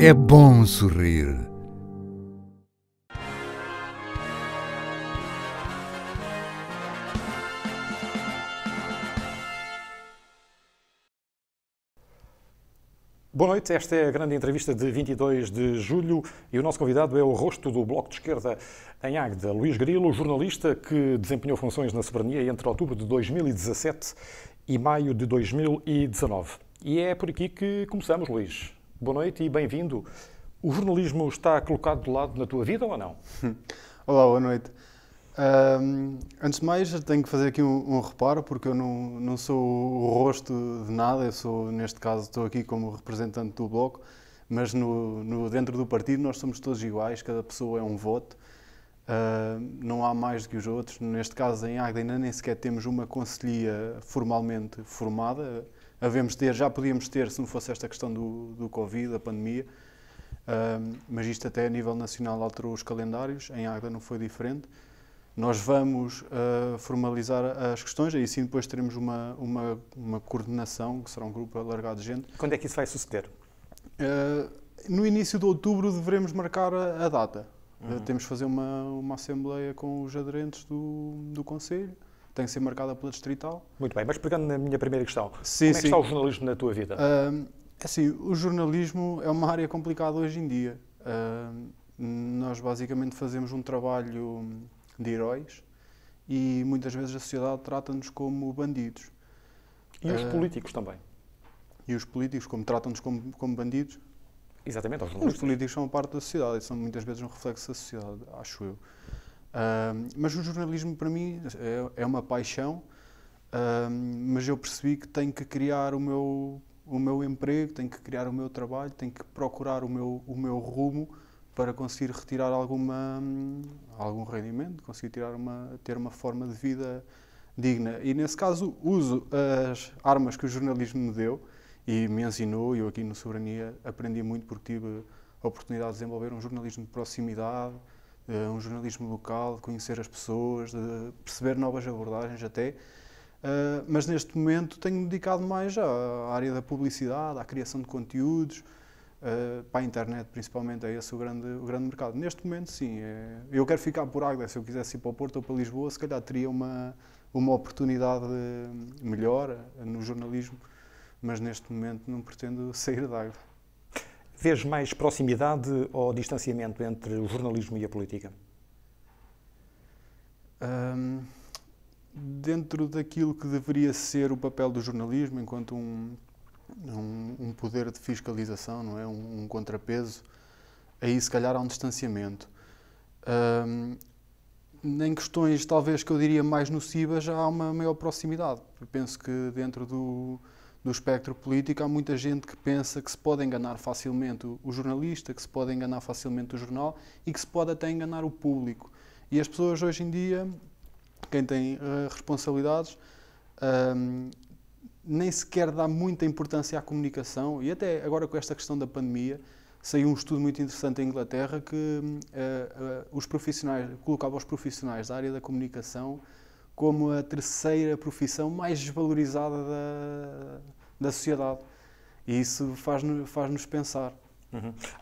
É bom sorrir. Boa noite, esta é a grande entrevista de 22 de julho e o nosso convidado é o rosto do Bloco de Esquerda em Águeda, Luís Grilo, jornalista que desempenhou funções na soberania entre outubro de 2017 e maio de 2019. E é por aqui que começamos, Luís. Boa noite e bem-vindo. O jornalismo está colocado de lado na tua vida ou não? Olá, boa noite. Antes de mais, tenho que fazer aqui um reparo, porque eu não sou o rosto de nada, eu sou, neste caso, estou aqui como representante do Bloco, mas dentro do partido nós somos todos iguais, cada pessoa é um voto, não há mais do que os outros. Neste caso, em Águeda, ainda nem sequer temos uma conselhia formalmente formada, já podíamos ter se não fosse esta questão do Covid, da pandemia, mas isto até a nível nacional alterou os calendários, em Águeda não foi diferente. Nós vamos formalizar as questões, aí sim depois teremos uma coordenação, que será um grupo alargado de gente. Quando é que isso vai suceder? No início de outubro devemos marcar a data. Temos de fazer uma assembleia com os aderentes do Conselho, tem que ser marcada pela Distrital. Muito bem, mas pegando na minha primeira questão, Sim, como é que está o jornalismo na tua vida? Assim, o jornalismo é uma área complicada hoje em dia. Nós basicamente fazemos um trabalho de heróis e muitas vezes a sociedade trata-nos como bandidos. E os políticos também? E os políticos tratan-nos como bandidos? Exatamente, os políticos são parte da sociedade e são muitas vezes um reflexo da sociedade, acho eu. Mas o jornalismo para mim é uma paixão, mas eu percebi que tenho que criar o meu emprego, tenho que criar o meu trabalho, tenho que procurar o meu rumo para conseguir retirar algum rendimento, conseguir ter uma forma de vida digna. E nesse caso uso as armas que o jornalismo me deu e me ensinou. Eu aqui no Soberania aprendi muito porque tive a oportunidade de desenvolver um jornalismo de proximidade, um jornalismo local, de conhecer as pessoas, de perceber novas abordagens até. Mas neste momento tenho-me dedicado mais à área da publicidade, à criação de conteúdos, para a internet principalmente, é esse o grande mercado. Neste momento sim, eu quero ficar por Águeda. Se eu quisesse ir para o Porto ou para Lisboa, se calhar teria uma oportunidade melhor no jornalismo, mas neste momento não pretendo sair de Águeda. Vês mais proximidade ou distanciamento entre o jornalismo e a política? Dentro daquilo que deveria ser o papel do jornalismo, enquanto um poder de fiscalização, não é? Um contrapeso, aí se calhar há um distanciamento. Em questões talvez que eu diria mais nocivas já há uma maior proximidade. Eu penso que dentro do espectro político há muita gente que pensa que se pode enganar facilmente o jornalista, que se pode enganar facilmente o jornal e que se pode até enganar o público. E as pessoas hoje em dia, quem tem responsabilidades, nem sequer dá muita importância à comunicação. E até agora com esta questão da pandemia, saiu um estudo muito interessante em Inglaterra que colocava os profissionais da área da comunicação como a terceira profissão mais desvalorizada da sociedade. E isso faz-nos pensar.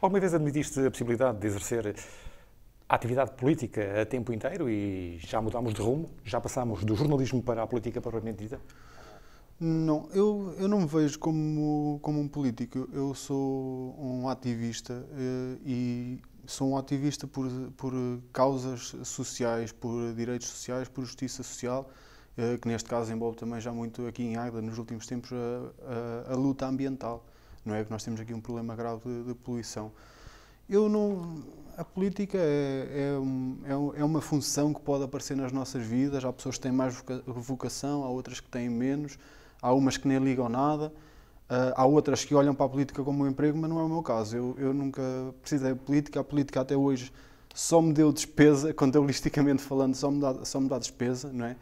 Alguma vez admitiste a possibilidade de exercer a atividade política a tempo inteiro e já mudámos de rumo? Já passámos do jornalismo para a política propriamente dita? Não, eu não me vejo como um político. Eu sou um ativista e sou um ativista por causas sociais, por direitos sociais, por justiça social, que neste caso envolve também já muito aqui em Águeda, nos últimos tempos, a luta ambiental. Não é que nós temos aqui um problema grave de poluição. A política é uma função que pode aparecer nas nossas vidas. Há pessoas que têm mais vocação, há outras que têm menos. Há umas que nem ligam nada, há outras que olham para a política como um emprego, mas não é o meu caso. Eu nunca precisei de política, a política até hoje só me deu despesa, contabilisticamente falando, só me dá despesa, não é?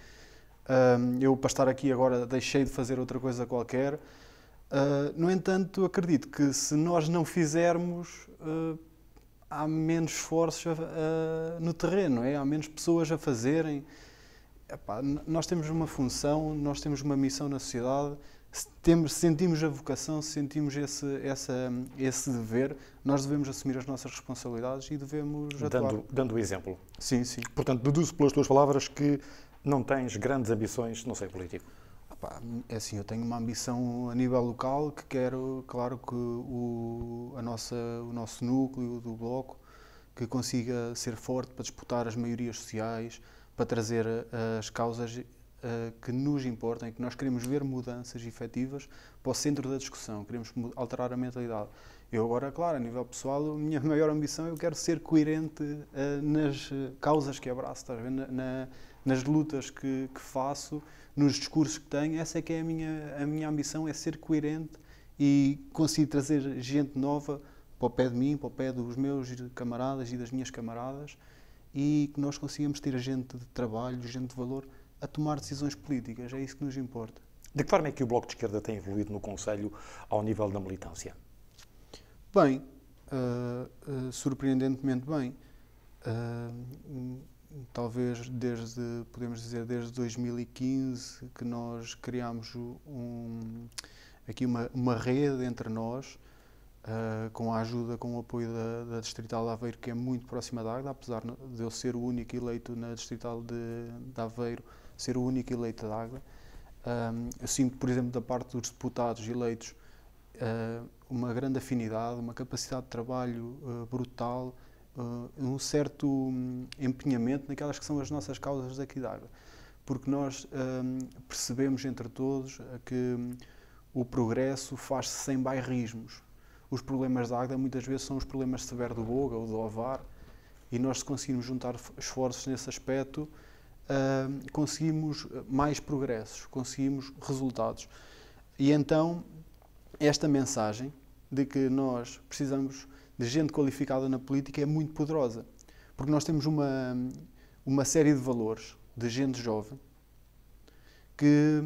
Eu, para estar aqui agora, deixei de fazer outra coisa qualquer. No entanto, acredito que se nós não fizermos, há menos esforços no terreno, não é? Há menos pessoas a fazerem. Nós temos uma função, nós temos uma missão na sociedade, sentimos a vocação, se sentimos esse dever, nós devemos assumir as nossas responsabilidades e devemos atuar. Dando o exemplo. Sim, sim. Portanto, deduzo pelas tuas palavras que não tens grandes ambições no seio político. É assim, eu tenho uma ambição a nível local que quero, claro, que o nosso núcleo do Bloco que consiga ser forte para disputar as maiorias sociais, para trazer as causas que nos importam e que nós queremos ver mudanças efetivas para o centro da discussão, queremos alterar a mentalidade. Eu agora, claro, a nível pessoal, a minha maior ambição é eu quero ser coerente nas causas que abraço, estás a ver? Nas lutas que faço, nos discursos que tenho. Essa é que é a minha ambição, é ser coerente e conseguir trazer gente nova para o pé de mim, para o pé dos meus camaradas e das minhas camaradas, e que nós consigamos ter gente de trabalho, gente de valor, a tomar decisões políticas. É isso que nos importa. De que forma é que o Bloco de Esquerda tem evoluído no Conselho ao nível da militância? Bem, surpreendentemente bem. Talvez podemos dizer, desde 2015 que nós criámos aqui uma rede entre nós, com a ajuda, com o apoio da Distrital de Aveiro, que é muito próxima da Águeda, apesar de eu ser o único eleito na Distrital de Aveiro, ser o único eleito da Águeda. Eu sinto, por exemplo, da parte dos deputados eleitos, uma grande afinidade, uma capacidade de trabalho brutal, um certo empenhamento naquelas que são as nossas causas daqui da Águeda. Porque nós percebemos entre todos que o progresso faz-se sem bairrismos. Os problemas da Águeda muitas vezes são os problemas de Severo do Boga ou do Ovar, e nós, se conseguirmos juntar esforços nesse aspecto, conseguimos mais progressos, conseguimos resultados. E então, esta mensagem de que nós precisamos de gente qualificada na política é muito poderosa, porque nós temos uma série de valores de gente jovem que,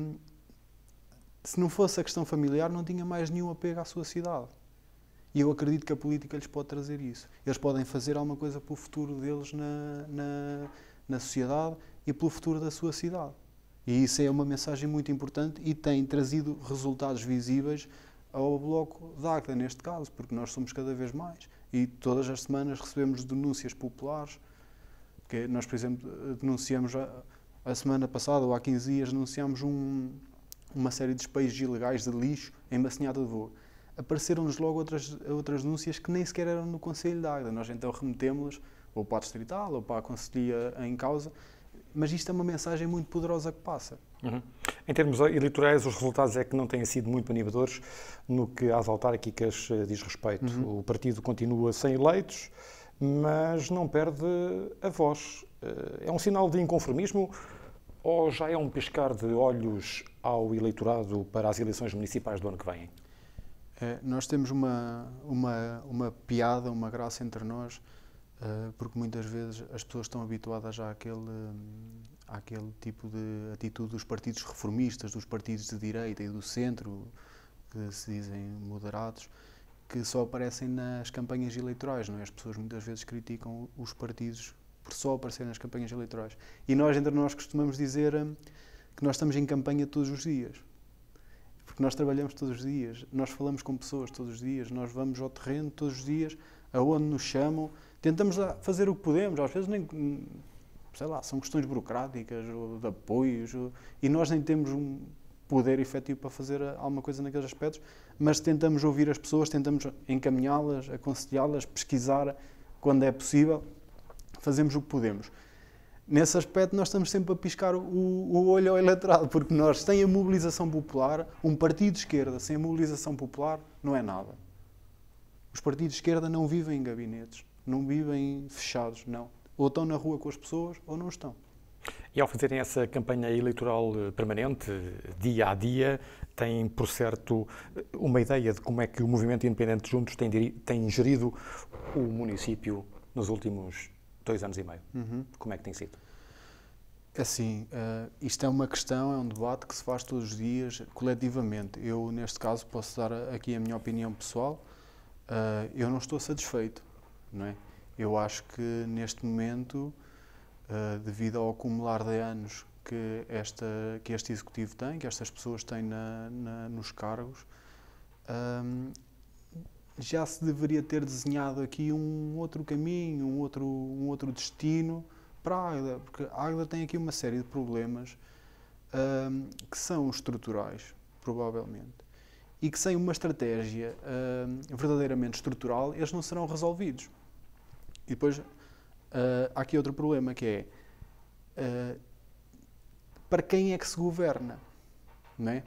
se não fosse a questão familiar, não tinha mais nenhum apego à sua cidade. E eu acredito que a política lhes pode trazer isso. Eles podem fazer alguma coisa pelo futuro deles na sociedade e pelo futuro da sua cidade. E isso é uma mensagem muito importante e tem trazido resultados visíveis ao Bloco de Águeda, neste caso, porque nós somos cada vez mais. E todas as semanas recebemos denúncias populares, que nós, por exemplo, denunciamos a semana passada, ou há 15 dias, denunciámos uma série de despejos ilegais de lixo em Massinhada de Voga. Apareceram-nos logo outras denúncias que nem sequer eram no Conselho de Águeda. Nós então remetemos-las ou para a Distrital ou para a Conselhia em causa, mas isto é uma mensagem muito poderosa que passa. Uhum. Em termos eleitorais, os resultados é que não têm sido muito animadores no que às autárquicas diz respeito. Uhum. O partido continua sem eleitos, mas não perde a voz. É um sinal de inconformismo ou já é um piscar de olhos ao eleitorado para as eleições municipais do ano que vem? Nós temos uma piada, uma graça entre nós, porque muitas vezes as pessoas estão habituadas já àquele tipo de atitude dos partidos reformistas, dos partidos de direita e do centro, que se dizem moderados, que só aparecem nas campanhas eleitorais, não é? As pessoas muitas vezes criticam os partidos por só aparecerem nas campanhas eleitorais. E nós, entre nós, costumamos dizer que nós estamos em campanha todos os dias. Porque nós trabalhamos todos os dias, nós falamos com pessoas todos os dias, nós vamos ao terreno todos os dias, aonde nos chamam, tentamos fazer o que podemos, às vezes nem, sei lá, são questões burocráticas ou de apoios, e nós nem temos um poder efetivo para fazer alguma coisa naqueles aspectos, mas tentamos ouvir as pessoas, tentamos encaminhá-las, aconselhá-las, pesquisar quando é possível, fazemos o que podemos. Nesse aspecto, nós estamos sempre a piscar o olho ao eleitorado, porque nós, sem a mobilização popular, um partido de esquerda sem a mobilização popular não é nada. Os partidos de esquerda não vivem em gabinetes, não vivem fechados, não. Ou estão na rua com as pessoas, ou não estão. E ao fazerem essa campanha eleitoral permanente, dia a dia, têm, por certo, uma ideia de como é que o Movimento Independente Juntos tem gerido o município nos últimos 2 anos e meio. Uhum. Como é que tem sido? Assim, isto é uma questão, é um debate que se faz todos os dias, coletivamente. Eu, neste caso, posso dar aqui a minha opinião pessoal. Eu não estou satisfeito, não é? Eu acho que, neste momento, devido ao acumular de anos que este executivo tem, que estas pessoas têm nos cargos, já se deveria ter desenhado aqui um outro caminho, um outro destino para a Águeda, porque a Águeda tem aqui uma série de problemas que são estruturais, provavelmente, e que sem uma estratégia verdadeiramente estrutural, eles não serão resolvidos. E depois há aqui outro problema, que é para quem é que se governa, não é?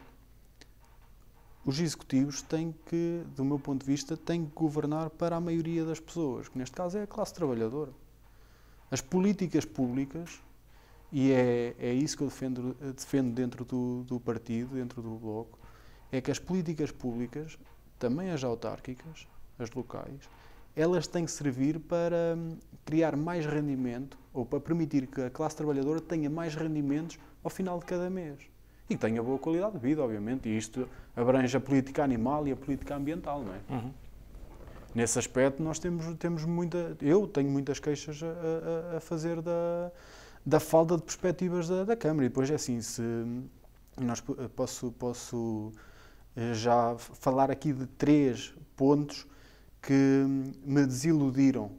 Os executivos têm que, do meu ponto de vista, têm que governar para a maioria das pessoas, que neste caso é a classe trabalhadora. As políticas públicas, e é isso que eu defendo dentro do partido, dentro do Bloco, é que as políticas públicas, também as autárquicas, as locais, elas têm que servir para criar mais rendimento, ou para permitir que a classe trabalhadora tenha mais rendimentos ao final de cada mês. E que tenha boa qualidade de vida, obviamente, e isto abrange a política animal e a política ambiental, não é? Uhum. Nesse aspecto nós eu tenho muitas queixas a fazer da falta de perspectivas da Câmara. E depois é assim, se nós posso já falar aqui de 3 pontos que me desiludiram,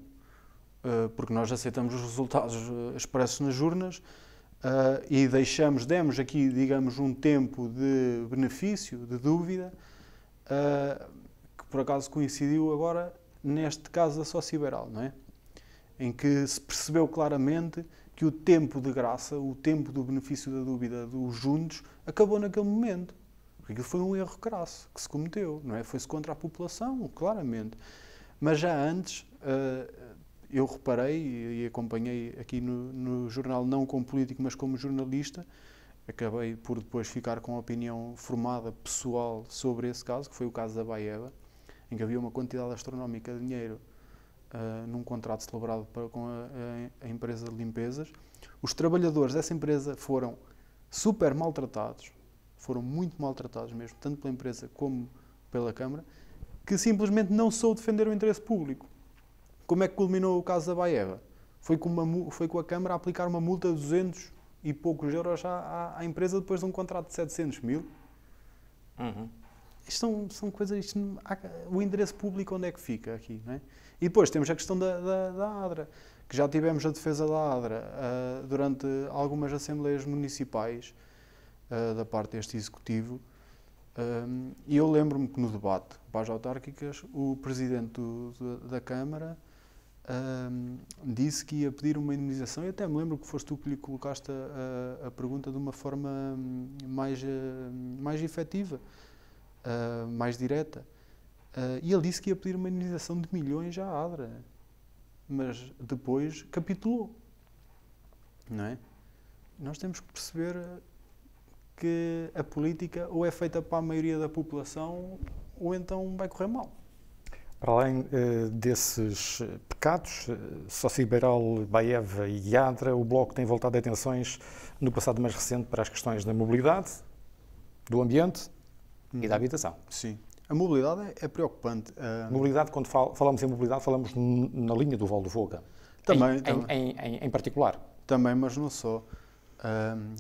porque nós aceitamos os resultados expressos nas urnas, e demos aqui, digamos, um tempo de benefício, de dúvida, que por acaso coincidiu agora neste caso da Sociberal, não é? Em que se percebeu claramente que o tempo de graça, o tempo do benefício da dúvida dos juntos, acabou naquele momento. Porque aquilo foi um erro crasso que se cometeu, não é? Foi-se contra a população, claramente. Mas já antes, eu reparei e acompanhei aqui no jornal, não como político, mas como jornalista, acabei por depois ficar com a opinião formada, pessoal, sobre esse caso, que foi o caso da Baeva, em que havia uma quantidade astronómica de dinheiro num contrato celebrado com a empresa de limpezas. Os trabalhadores dessa empresa foram super maltratados, foram muito maltratados mesmo, tanto pela empresa como pela Câmara, que simplesmente não soube defender o interesse público. Como é que culminou o caso da Baeva? Foi com a Câmara a aplicar uma multa de 200 e poucos euros à empresa depois de um contrato de 700 mil. Uhum. Isto são coisas... o interesse público onde é que fica aqui, não é? E depois temos a questão da ADRA, que já tivemos a defesa da ADRA durante algumas assembleias municipais da parte deste Executivo. E eu lembro-me que no debate para as autárquicas, o Presidente da Câmara disse que ia pedir uma indemnização, e até me lembro que foste tu que lhe colocaste a pergunta de uma forma mais efetiva, mais direta. E ele disse que ia pedir uma indemnização de milhões à ADRA, mas depois capitulou, não é? Nós temos que perceber que a política ou é feita para a maioria da população ou então vai correr mal. Para além desses pecados, Sociberal, Baeva e ADRA, o Bloco tem voltado atenções no passado mais recente para as questões da mobilidade, do ambiente e da habitação. Sim. A mobilidade é preocupante. Mobilidade, quando falamos em mobilidade, falamos na linha do Val do Voga. Também. Em particular. Também, mas não só.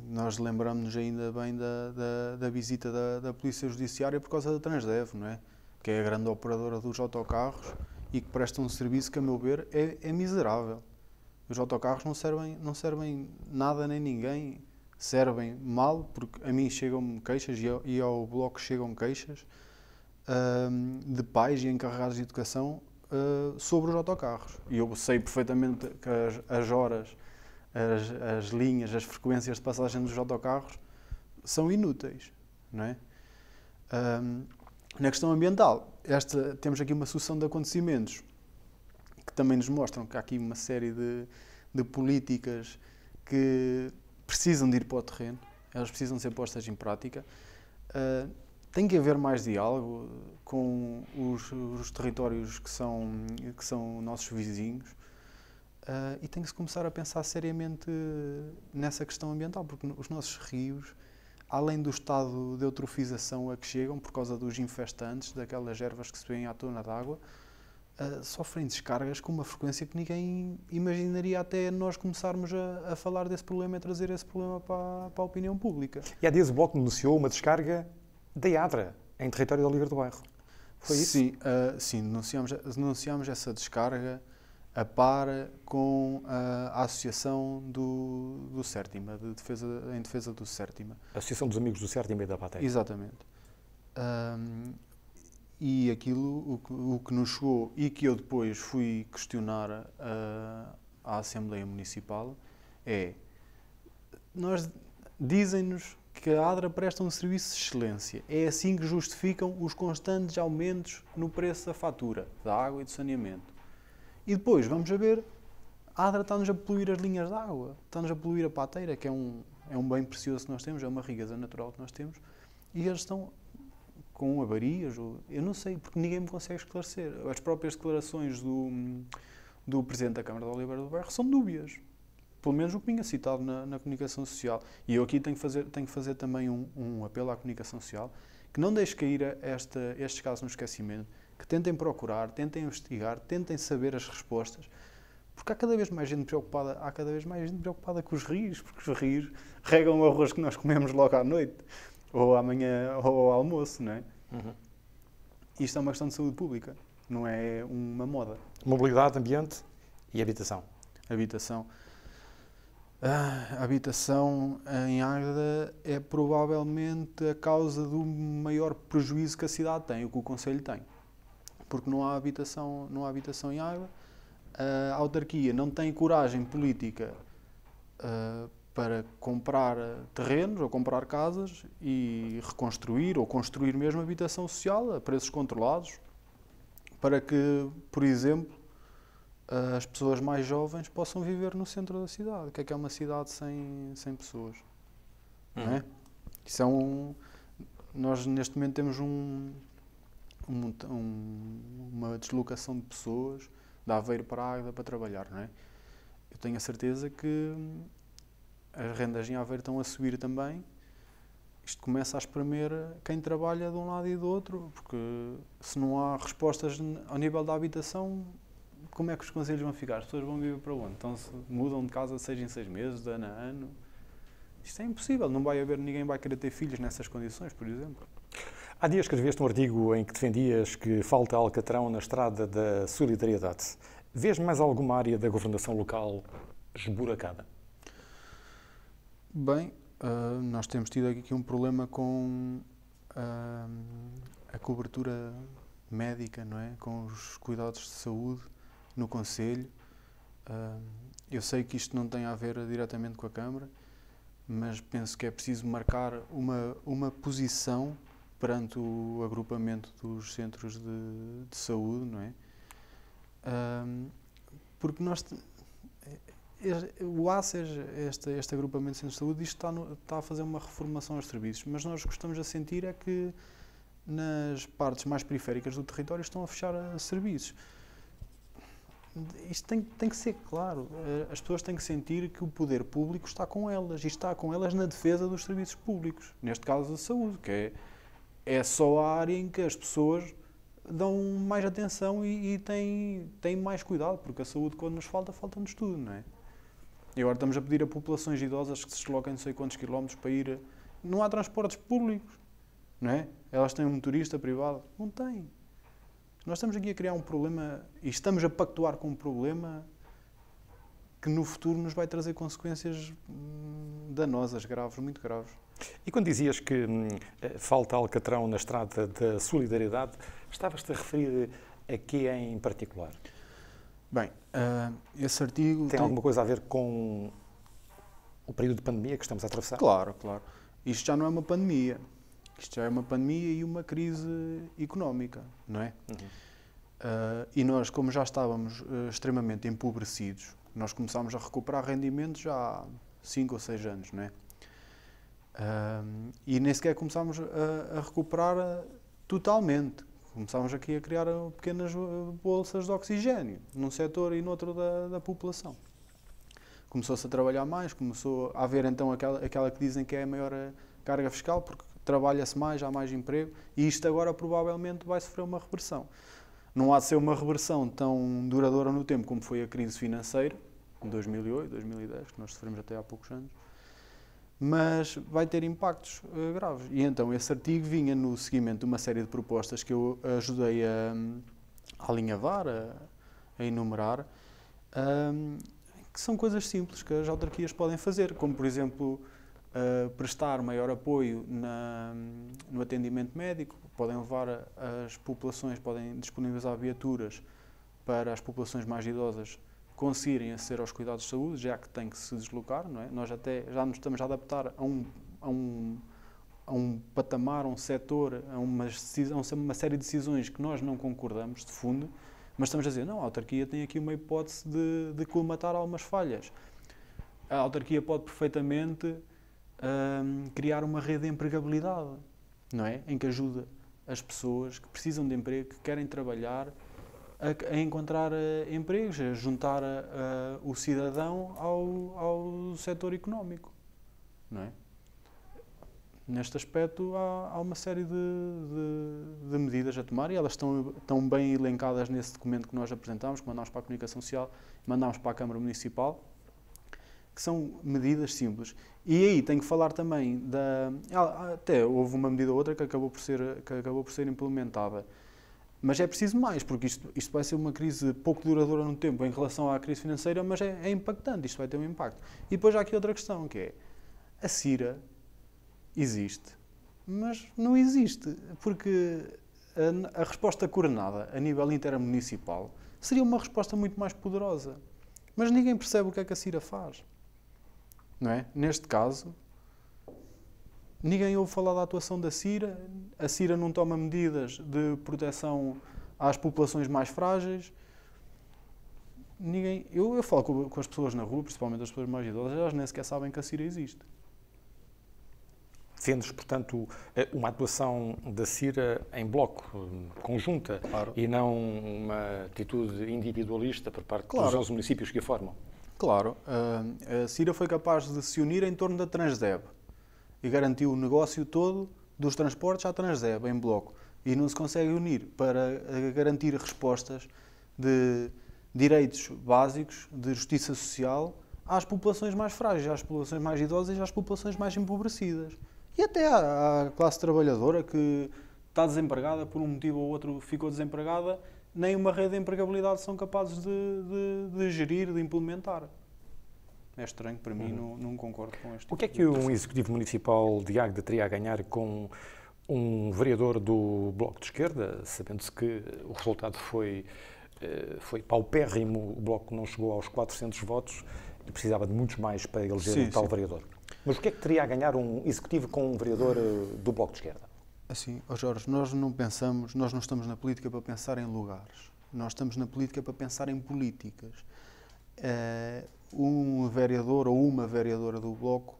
Nós lembramos-nos ainda bem da visita da Polícia Judiciária por causa da Transdev, não é? Que é a grande operadora dos autocarros e que presta um serviço que, a meu ver, é miserável. Os autocarros não servem nada nem ninguém, servem mal, porque a mim chegam-me queixas e ao Bloco chegam queixas de pais e encarregados de educação sobre os autocarros. E eu sei perfeitamente que as horas, as linhas, as frequências de passagem dos autocarros são inúteis, não é? Na questão ambiental, temos aqui uma sucessão de acontecimentos que também nos mostram que há aqui uma série de políticas que precisam de ir para o terreno, elas precisam ser postas em prática. Tem que haver mais diálogo com os territórios que são nossos vizinhos, e tem que se começar a pensar seriamente nessa questão ambiental, porque os nossos rios, além do estado de eutrofização a que chegam por causa dos infestantes, daquelas ervas que se vêem à tona d'água, sofrem descargas com uma frequência que ninguém imaginaria até nós começarmos a falar desse problema e trazer esse problema para a opinião pública. E há dias o Bloco denunciou uma descarga da Adra em território de Oliveira do Bairro. Foi isso? Sim, denunciámos essa descarga a par com a Associação do Sértima, em defesa do Sértima. A Associação dos Amigos do Sértima e da Pateia. Exatamente. E aquilo, o que nos chegou e que eu depois fui questionar à Assembleia Municipal dizem-nos que a ADRA presta um serviço de excelência. É assim que justificam os constantes aumentos no preço da fatura, da água e do saneamento. E depois, vamos a ver, a ADRA está-nos a poluir as linhas de água, está-nos a poluir a pateira, que é um bem precioso que nós temos, é uma riqueza natural que nós temos, e eles estão com avarias, eu não sei, porque ninguém me consegue esclarecer. As próprias declarações do Presidente da Câmara de Oliveira do Bairro são dúbias. Pelo menos o que vinha citado na comunicação social. E eu aqui tenho que fazer também um apelo à comunicação social, que não deixe cair estes casos no esquecimento, que tentem procurar, tentem investigar, tentem saber as respostas, porque há cada vez mais gente preocupada com os rios, porque os rios regam o arroz que nós comemos logo à noite, ou amanhã, ou ao almoço, não é? Uhum. Isto é uma questão de saúde pública, não é uma moda. Mobilidade, ambiente e habitação. A habitação em Águeda é provavelmente a causa do maior prejuízo que a cidade tem, o que o Concelho tem. Porque não há habitação em Águeda. A autarquia não tem coragem política para comprar terrenos ou comprar casas e reconstruir ou construir mesmo habitação social a preços controlados, para que, por exemplo, as pessoas mais jovens possam viver no centro da cidade. O que é uma cidade sem pessoas? Não é? Isso é nós neste momento temos uma deslocação de pessoas de Aveiro para Águeda para trabalhar, não é? Eu tenho a certeza que as rendas em Aveiro estão a subir também. Isto começa a espremer quem trabalha de um lado e do outro, porque se não há respostas ao nível da habitação, como é que os concelhos vão ficar? As pessoas vão viver para onde? Então se mudam de casa de 6 em 6 meses, de ano a ano. Isto é impossível, ninguém vai querer ter filhos nessas condições, por exemplo. Há dias escreveste um artigo em que defendias que falta alcatrão na estrada da solidariedade. Vês mais alguma área da governação local esburacada? Bem, nós temos tido aqui um problema com a cobertura médica, não é? Com os cuidados de saúde no Concelho. Eu sei que isto não tem a ver diretamente com a Câmara, mas penso que é preciso marcar uma posição perante o agrupamento dos centros de saúde, não é? Porque o ACES, este agrupamento de centros de saúde, isto está a fazer uma reformulação aos serviços, mas nós gostamos a sentir é que nas partes mais periféricas do território estão a fechar serviços. Isto tem que ser claro. As pessoas têm que sentir que o poder público está com elas, e está com elas na defesa dos serviços públicos, neste caso da saúde, que é só a área em que as pessoas dão mais atenção e têm mais cuidado, porque a saúde, quando nos falta-nos tudo, não é? E agora estamos a pedir a populações idosas que se desloquem não sei quantos quilómetros para ir... Não há transportes públicos, não é? Elas têm um motorista privado. Não têm. Nós estamos aqui a criar um problema e estamos a pactuar com um problema que no futuro nos vai trazer consequências danosas, graves, muito graves. E quando dizias que falta alcatrão na estrada da solidariedade, estavas-te a referir a que em particular? Bem, esse artigo... Tem alguma coisa a ver com o período de pandemia que estamos a atravessar? Claro. Isto já não é uma pandemia. Isto já é uma pandemia e uma crise económica, não é? Uhum. E nós, como já estávamos extremamente empobrecidos, nós começámos a recuperar rendimentos já há 5 ou 6 anos, não é? E nem sequer começámos a recuperar totalmente. Começámos aqui a criar pequenas bolsas de oxigénio, num setor e noutro da população. Começou-se a trabalhar mais, começou a haver então aquela que dizem que é a maior carga fiscal, porque trabalha-se mais, há mais emprego, e isto agora provavelmente vai sofrer uma reversão. Não há de ser uma reversão tão duradoura no tempo como foi a crise financeira, em 2008, 2010, que nós sofremos até há poucos anos, mas vai ter impactos graves. E então esse artigo vinha no seguimento de uma série de propostas que eu ajudei a alinhavar, a enumerar, que são coisas simples que as autarquias podem fazer, como por exemplo prestar maior apoio no atendimento médico, podem levar as populações, podem disponibilizar viaturas para as populações mais idosas conseguirem aceder aos cuidados de saúde, já que têm que se deslocar, não é? Nós até já nos estamos a adaptar a um patamar, a um setor, a uma série de decisões que nós não concordamos de fundo, mas estamos a dizer, não, a autarquia tem aqui uma hipótese de colmatar algumas falhas. A autarquia pode perfeitamente criar uma rede de empregabilidade, não é? Em que ajuda as pessoas que precisam de emprego, que querem trabalhar, a encontrar empregos, a juntar o cidadão ao setor económico, não é? Neste aspecto há uma série de medidas a tomar e elas estão bem elencadas nesse documento que nós apresentámos, que mandámos para a Comunicação Social, mandámos para a Câmara Municipal, que são medidas simples. E aí tenho que falar também até houve uma medida ou outra que acabou por ser implementada. Mas é preciso mais, porque isto vai ser uma crise pouco duradoura no tempo em relação à crise financeira, mas é impactante, isto vai ter um impacto. E depois há aqui outra questão, que é, a CIRA existe, mas não existe, porque a resposta coordenada a nível intermunicipal seria uma resposta muito mais poderosa. Mas ninguém percebe o que é que a CIRA faz, não é? Neste caso, ninguém ouve falar da atuação da CIRA, a CIRA não toma medidas de proteção às populações mais frágeis. Eu falo com as pessoas na rua, principalmente as pessoas mais idosas, elas nem sequer sabem que a CIRA existe. Defendes, portanto, uma atuação da CIRA em bloco, conjunta, claro, e não uma atitude individualista por parte dos 11 municípios que a formam? Claro. A CIRA foi capaz de se unir em torno da Transdeb e garantiu o negócio todo dos transportes à Transdeb, em bloco. E não se consegue unir para garantir respostas de direitos básicos, de justiça social, às populações mais frágeis, às populações mais idosas e às populações mais empobrecidas. E até à classe trabalhadora que está desempregada, por um motivo ou outro ficou desempregada, nem uma rede de empregabilidade são capazes de gerir, de implementar. É estranho, para mim, não concordo com este. O que é que um executivo municipal de Águeda teria a ganhar com um vereador do Bloco de Esquerda, sabendo-se que o resultado foi paupérrimo, o Bloco não chegou aos 400 votos e precisava de muitos mais para eleger um tal vereador. Mas o que é que teria a ganhar um executivo com um vereador do Bloco de Esquerda? Assim, Jorge, nós não estamos na política para pensar em lugares. Nós estamos na política para pensar em políticas. Um vereador ou uma vereadora do Bloco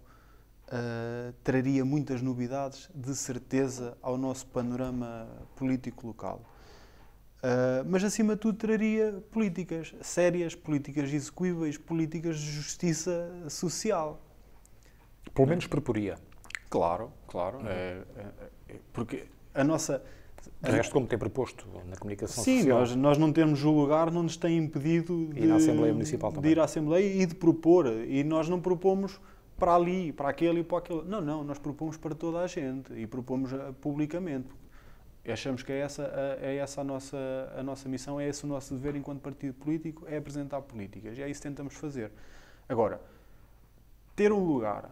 traria muitas novidades, de certeza, ao nosso panorama político local. Mas, acima de tudo, traria políticas sérias, políticas execuíveis, políticas de justiça social. Pelo menos proporia. Claro. Porque a nossa... De resto, como tem proposto na comunicação social... Sim, nós não termos o lugar não nos tem impedido de ir à Assembleia Municipal também. De ir à Assembleia e de propor. E nós não propomos para ali, para aquele e para aquele. Não, nós propomos para toda a gente e propomos publicamente. Achamos que é essa a nossa missão, é esse o nosso dever enquanto partido político, é apresentar políticas. E é isso que tentamos fazer. Agora, ter um lugar,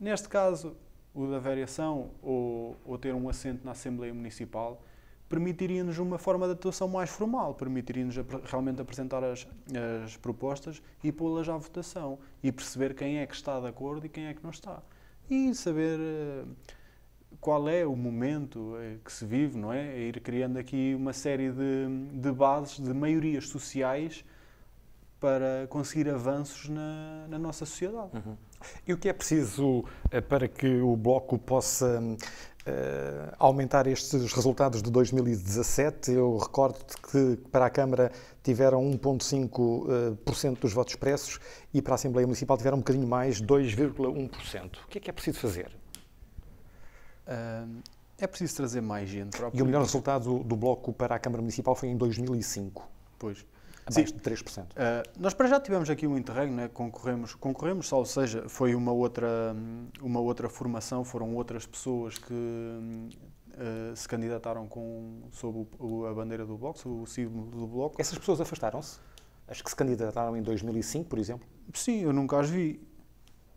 neste caso, o da variação ou ter um assento na Assembleia Municipal, permitiria-nos uma forma de atuação mais formal, permitiria-nos realmente apresentar as propostas e pô-las à votação e perceber quem é que está de acordo e quem é que não está. E saber qual é o momento que se vive, não é? Ir criando aqui uma série de bases, de maiorias sociais para conseguir avanços na nossa sociedade. E o que é preciso para que o Bloco possa aumentar estes resultados de 2017? Eu recordo-te que para a Câmara tiveram 1,5% dos votos expressos e para a Assembleia Municipal tiveram um bocadinho mais, 2,1%. O que é preciso fazer? É preciso trazer mais gente para a E o melhor política. resultado do Bloco para a Câmara Municipal foi em 2005, Pois. a Sim. mais de 3%. Nós para já tivemos aqui um interregno, né? Concorremos só, ou seja, foi uma outra formação, foram outras pessoas que se candidataram sob a bandeira do Bloco, sob o símbolo do Bloco. Essas pessoas afastaram-se? As que se candidataram em 2005, por exemplo? Sim, eu nunca as vi.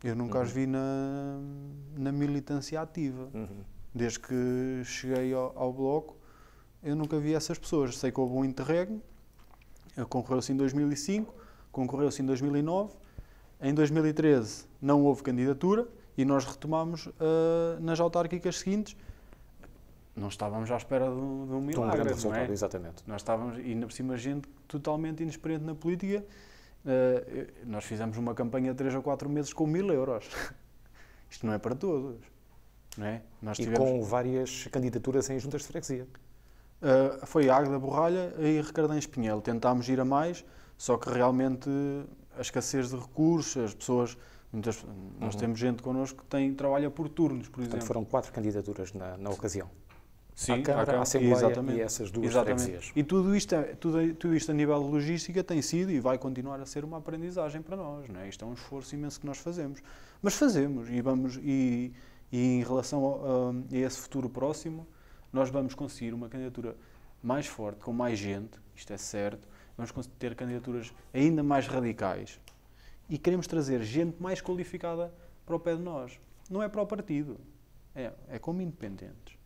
Eu nunca as vi na militância ativa. Desde que cheguei ao Bloco, eu nunca vi essas pessoas. Sei que houve um interregno, concorreu-se em 2005, concorreu-se em 2009, em 2013 não houve candidatura e nós retomámos nas autárquicas seguintes. Não estávamos à espera de um milagre, Um grande não resultado, é? exatamente. Nós estávamos, e ainda por cima, gente totalmente inexperiente na política. Nós fizemos uma campanha de 3 ou 4 meses com 1000 euros. Isto não é para todos, não é? Nós E com várias candidaturas em juntas de freguesia. Foi Águeda Borralha e Ricardém Pinhel. Tentámos ir a mais, só que realmente a escassez de recursos, as pessoas... Nós temos gente connosco que trabalha por turnos, por exemplo. Portanto, foram 4 candidaturas na ocasião. Sim, à Câmara, à Assembleia exatamente. e essas duas Exatamente. freguesias. E tudo isto a nível de logística tem sido e vai continuar a ser uma aprendizagem para nós, não é? Isto é um esforço imenso que nós fazemos. Mas fazemos e em relação a esse futuro próximo, nós vamos conseguir uma candidatura mais forte, com mais gente, isto é certo, vamos ter candidaturas ainda mais radicais e queremos trazer gente mais qualificada para o pé de nós. Não é para o partido, é como independentes.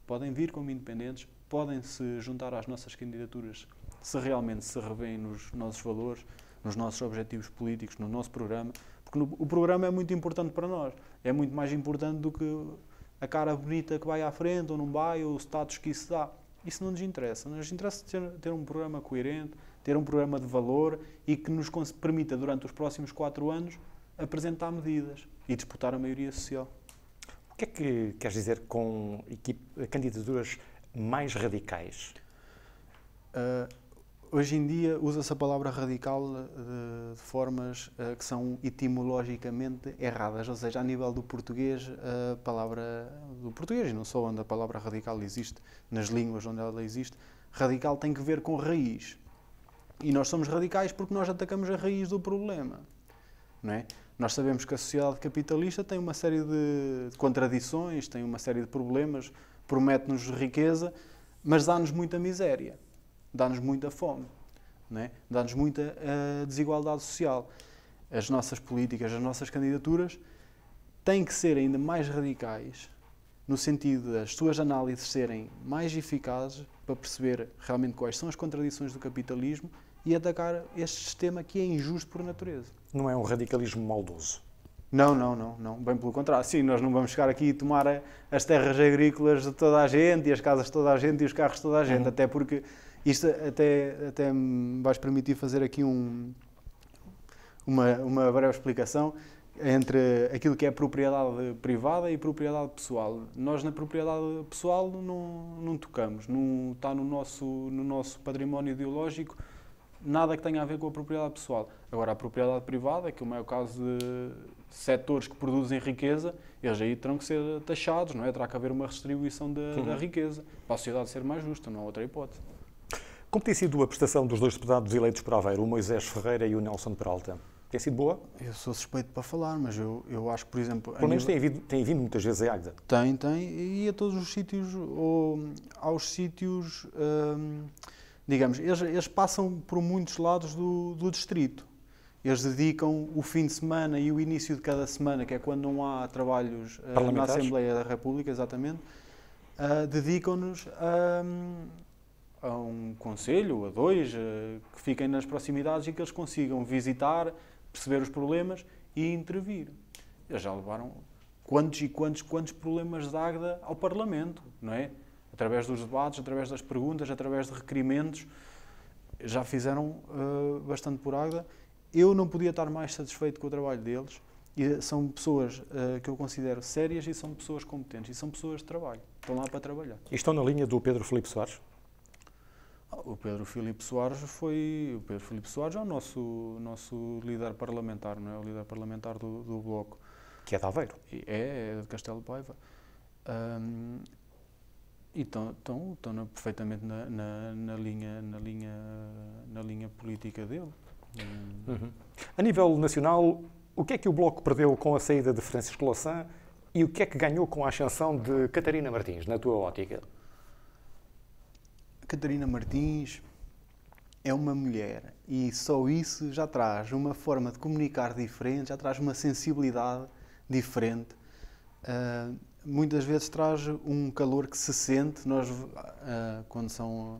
Podem vir como independentes, podem se juntar às nossas candidaturas se realmente se revêem nos nossos valores, nos nossos objetivos políticos, no nosso programa, porque o programa é muito importante para nós. É muito mais importante do que a cara bonita que vai à frente ou não vai, ou o status que isso dá. Isso não nos interessa. Nos interessa ter um programa coerente, ter um programa de valor e que nos permita, durante os próximos 4 anos, apresentar medidas e disputar a maioria social. O que é que queres dizer com candidaturas mais radicais? Hoje em dia usa-se a palavra radical de formas que são etimologicamente erradas, ou seja, a nível do português, a palavra do português, e não só onde a palavra radical existe, nas línguas onde ela existe, radical tem que ver com raiz. E nós somos radicais porque nós atacamos a raiz do problema, não é? Nós sabemos que a sociedade capitalista tem uma série de contradições, tem uma série de problemas, promete-nos riqueza, mas dá-nos muita miséria. Dá-nos muita fome, não é? Dá-nos muita desigualdade social. As nossas políticas, as nossas candidaturas têm que ser ainda mais radicais, no sentido das suas análises serem mais eficazes para perceber realmente quais são as contradições do capitalismo e atacar este sistema que é injusto por natureza. Não é um radicalismo maldoso? Não. Bem pelo contrário. Sim, nós não vamos chegar aqui e tomar as terras agrícolas de toda a gente e as casas de toda a gente e os carros de toda a gente, até porque isto até me vais permitir fazer aqui uma breve explicação entre aquilo que é propriedade privada e propriedade pessoal. Nós na propriedade pessoal não tocamos, não está no nosso património ideológico nada que tenha a ver com a propriedade pessoal. Agora, a propriedade privada, que é o caso de setores que produzem riqueza, eles aí terão que ser taxados, não é? Terá que haver uma redistribuição da riqueza para a sociedade ser mais justa, não há outra hipótese. Como tem sido a prestação dos 2 deputados eleitos por Aveiro, o Moisés Ferreira e o Nelson Peralta? Tem sido boa? Eu sou suspeito para falar, mas eu acho que, por exemplo... Pelo menos tem vindo muitas vezes a Águeda. Tem, e a todos os sítios, ou aos sítios, digamos, eles passam por muitos lados do distrito. Eles dedicam o fim de semana e o início de cada semana, que é quando não há trabalhos na Assembleia da República, exatamente, dedicam-nos a um conselho, a 2, que fiquem nas proximidades e que eles consigam visitar, perceber os problemas e intervir. Eles já levaram quantos problemas de Águeda ao Parlamento, não é? Através dos debates, através das perguntas, através de requerimentos, já fizeram bastante por Águeda. Eu não podia estar mais satisfeito com o trabalho deles. E são pessoas que eu considero sérias e são pessoas competentes e são pessoas de trabalho. Estão lá para trabalhar. E estão na linha do Pedro Filipe Soares? O Pedro Filipe Soares é o nosso líder parlamentar, não é? O líder parlamentar do Bloco. Que é de Aveiro. É de Castelo de Paiva. E estão perfeitamente na linha política dele. Uhum. A nível nacional, o que é que o Bloco perdeu com a saída de Francisco Louçã e o que é que ganhou com a ascensão de Catarina Martins, na tua ótica? Catarina Martins é uma mulher e só isso já traz uma forma de comunicar diferente, já traz uma sensibilidade diferente. Muitas vezes traz um calor que se sente. Nós, quando são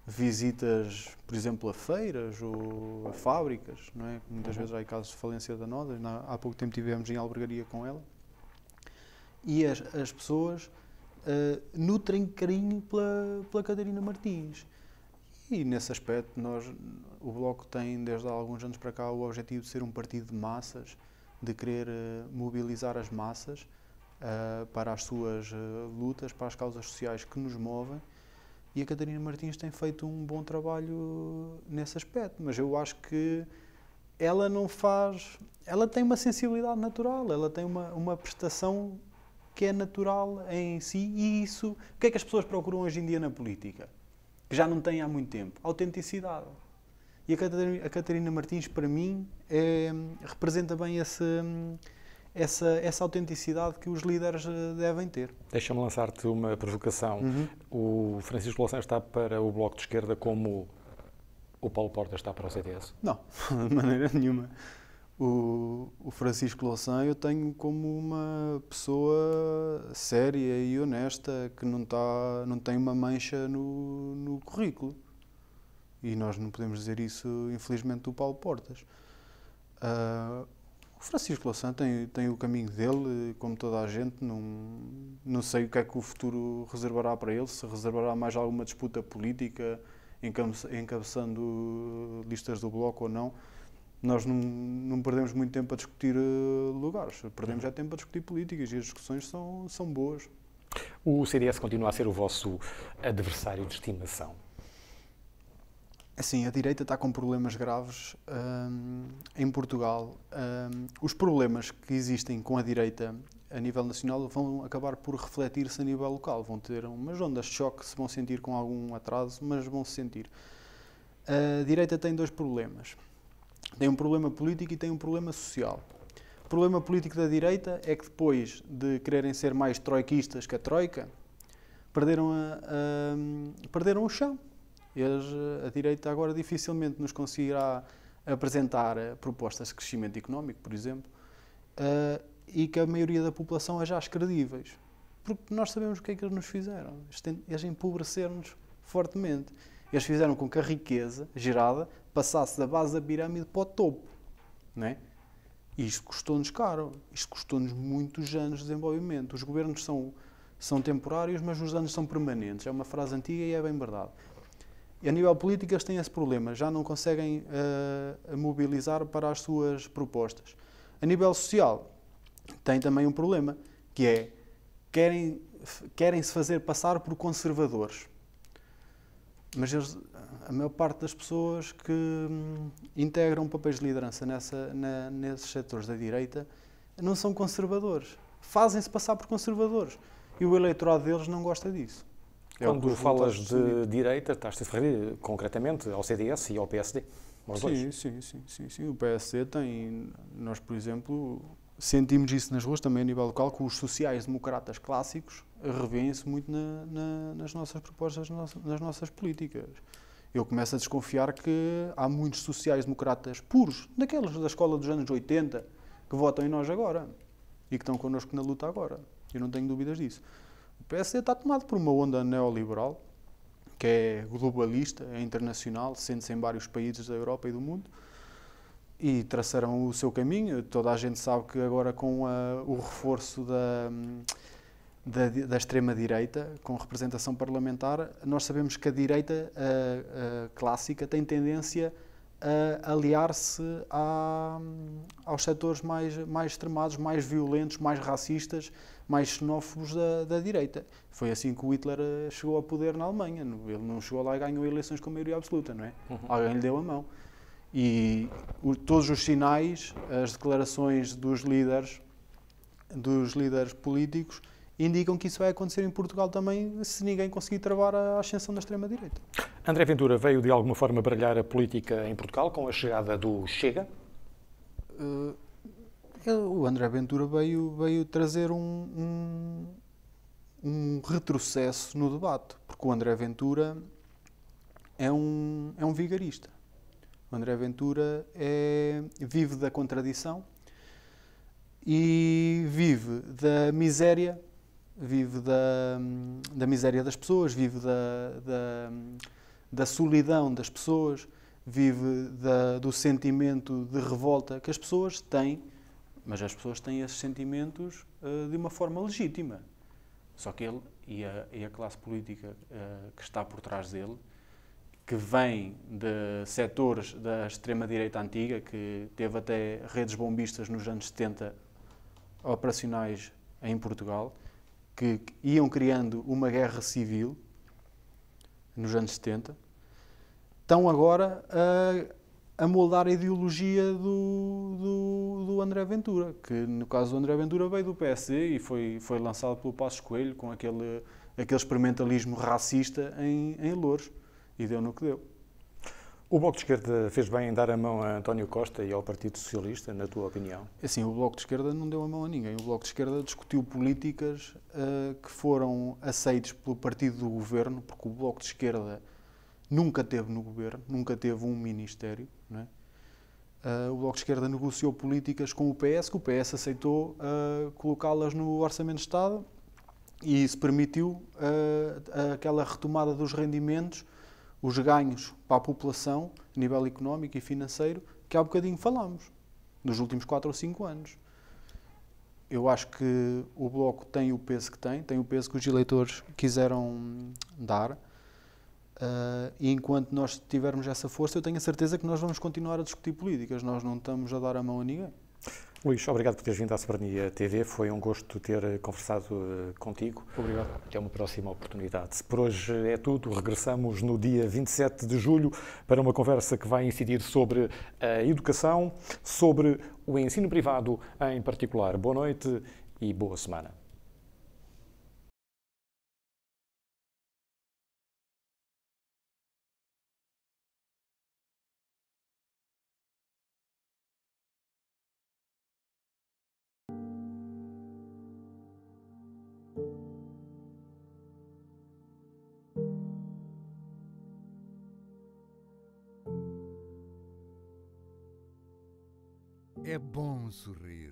visitas, por exemplo, a feiras ou a fábricas, não é? Muitas vezes há casos de falência danosa. Há pouco tempo tivemos em Albergaria com ela. E as pessoas nutrem carinho pela Catarina Martins. E nesse aspecto, o Bloco tem, desde há alguns anos para cá, o objetivo de ser um partido de massas, de querer mobilizar as massas para as suas lutas, para as causas sociais que nos movem. E a Catarina Martins tem feito um bom trabalho nesse aspecto, mas eu acho que ela não faz... Ela tem uma sensibilidade natural, ela tem uma prestação que é natural em si, e isso... O que é que as pessoas procuram hoje em dia na política? Que já não têm há muito tempo. Autenticidade. E a Catarina Martins, para mim, representa bem essa autenticidade que os líderes devem ter. Deixa-me lançar-te uma provocação. O Francisco Louçã está para o Bloco de Esquerda como o Paulo Portas está para o CDS? Não, de maneira nenhuma. O Francisco Louçã eu tenho como uma pessoa séria e honesta, que não tem uma mancha no currículo. E nós não podemos dizer isso, infelizmente, do Paulo Portas. O Francisco Louçã tem o caminho dele, como toda a gente. Não sei o que é que o futuro reservará para ele, se reservará mais alguma disputa política, encabeçando listas do Bloco ou não. Nós não perdemos muito tempo a discutir lugares, perdemos tempo a discutir políticas, e as discussões são boas. O CDS continua a ser o vosso adversário de estimação? Assim, a direita está com problemas graves em Portugal. Os problemas que existem com a direita a nível nacional vão acabar por refletir-se a nível local. Vão ter umas ondas de choque, se vão sentir com algum atraso, mas vão se sentir. A direita tem dois problemas. Tem um problema político e tem um problema social. O problema político da direita é que, depois de quererem ser mais troiquistas que a Troika, perderam o chão. A direita agora dificilmente nos conseguirá apresentar propostas de crescimento económico, por exemplo, e que a maioria da população é já as credíveis. Porque nós sabemos o que é que eles nos fizeram. Eles empobreceram-nos fortemente. Eles fizeram com que a riqueza gerada passasse da base da pirâmide para o topo. Não é? E isto custou-nos caro. Isto custou-nos muitos anos de desenvolvimento. Os governos são temporários, mas os anos são permanentes. É uma frase antiga e é bem verdade. E a nível político eles têm esse problema. Já não conseguem mobilizar para as suas propostas. A nível social, tem também um problema, que é querem-se fazer passar por conservadores. Mas a maior parte das pessoas que integram papéis de liderança nesses setores da direita não são conservadores. Fazem-se passar por conservadores. E o eleitorado deles não gosta disso. Quando falas de direita, estás-te a referir concretamente ao CDS e ao PSD? Aos dois? Sim. O PSD tem... Nós, por exemplo, sentimos isso nas ruas, também a nível local, que os sociais-democratas clássicos revêem-se muito nas nossas propostas, nas nossas políticas. Eu começo a desconfiar que há muitos sociais-democratas puros, daqueles da escola dos anos 80, que votam em nós agora e que estão connosco na luta agora. Eu não tenho dúvidas disso. O PSD está tomado por uma onda neoliberal, que é globalista, é internacional, sente-se em vários países da Europa e do mundo, e traçarão o seu caminho. Toda a gente sabe que agora, com o reforço da extrema-direita, com representação parlamentar, nós sabemos que a direita clássica tem tendência a aliar-se aos setores mais extremados, mais violentos, mais racistas, mais xenófobos da direita. Foi assim que o Hitler chegou ao poder na Alemanha. Ele não chegou lá e ganhou eleições com maioria absoluta, não é? Alguém lhe deu a mão. E todos os sinais, as declarações dos líderes políticos, indicam que isso vai acontecer em Portugal também, se ninguém conseguir travar a ascensão da extrema-direita. André Ventura veio de alguma forma baralhar a política em Portugal com a chegada do Chega? O André Ventura veio trazer um retrocesso no debate, porque o André Ventura é um vigarista. O André Ventura vive da contradição e vive da miséria, vive da miséria das pessoas, vive da solidão das pessoas, vive do sentimento de revolta que as pessoas têm, mas as pessoas têm esses sentimentos de uma forma legítima. Só que ele e a classe política que está por trás dele, que vem de setores da extrema-direita antiga, que teve até redes bombistas nos anos 70 operacionais em Portugal, que iam criando uma guerra civil nos anos 70, estão agora a moldar a ideologia do André Ventura, que no caso do André Ventura veio do PSD e foi lançado pelo Passos Coelho com aquele experimentalismo racista em Loures, e deu no que deu. O Bloco de Esquerda fez bem em dar a mão a António Costa e ao Partido Socialista, na tua opinião? Assim, o Bloco de Esquerda não deu a mão a ninguém. O Bloco de Esquerda discutiu políticas que foram aceitas pelo partido do governo, porque o Bloco de Esquerda nunca teve no governo, nunca teve um ministério, não é? O Bloco de Esquerda negociou políticas com o PS, que o PS aceitou colocá-las no Orçamento de Estado, e isso permitiu aquela retomada dos rendimentos, os ganhos para a população, a nível económico e financeiro, que há bocadinho falámos, nos últimos 4 ou 5 anos. Eu acho que o Bloco tem o peso que tem o peso que os eleitores quiseram dar, e enquanto nós tivermos essa força, eu tenho a certeza que nós vamos continuar a discutir políticas, nós não estamos a dar a mão a ninguém. Luís, obrigado por teres vindo à Soberania TV. Foi um gosto ter conversado contigo. Obrigado. Até uma próxima oportunidade. Por hoje é tudo. Regressamos no dia 27 de julho para uma conversa que vai incidir sobre a educação, sobre o ensino privado em particular. Boa noite e boa semana. É bom sorrir.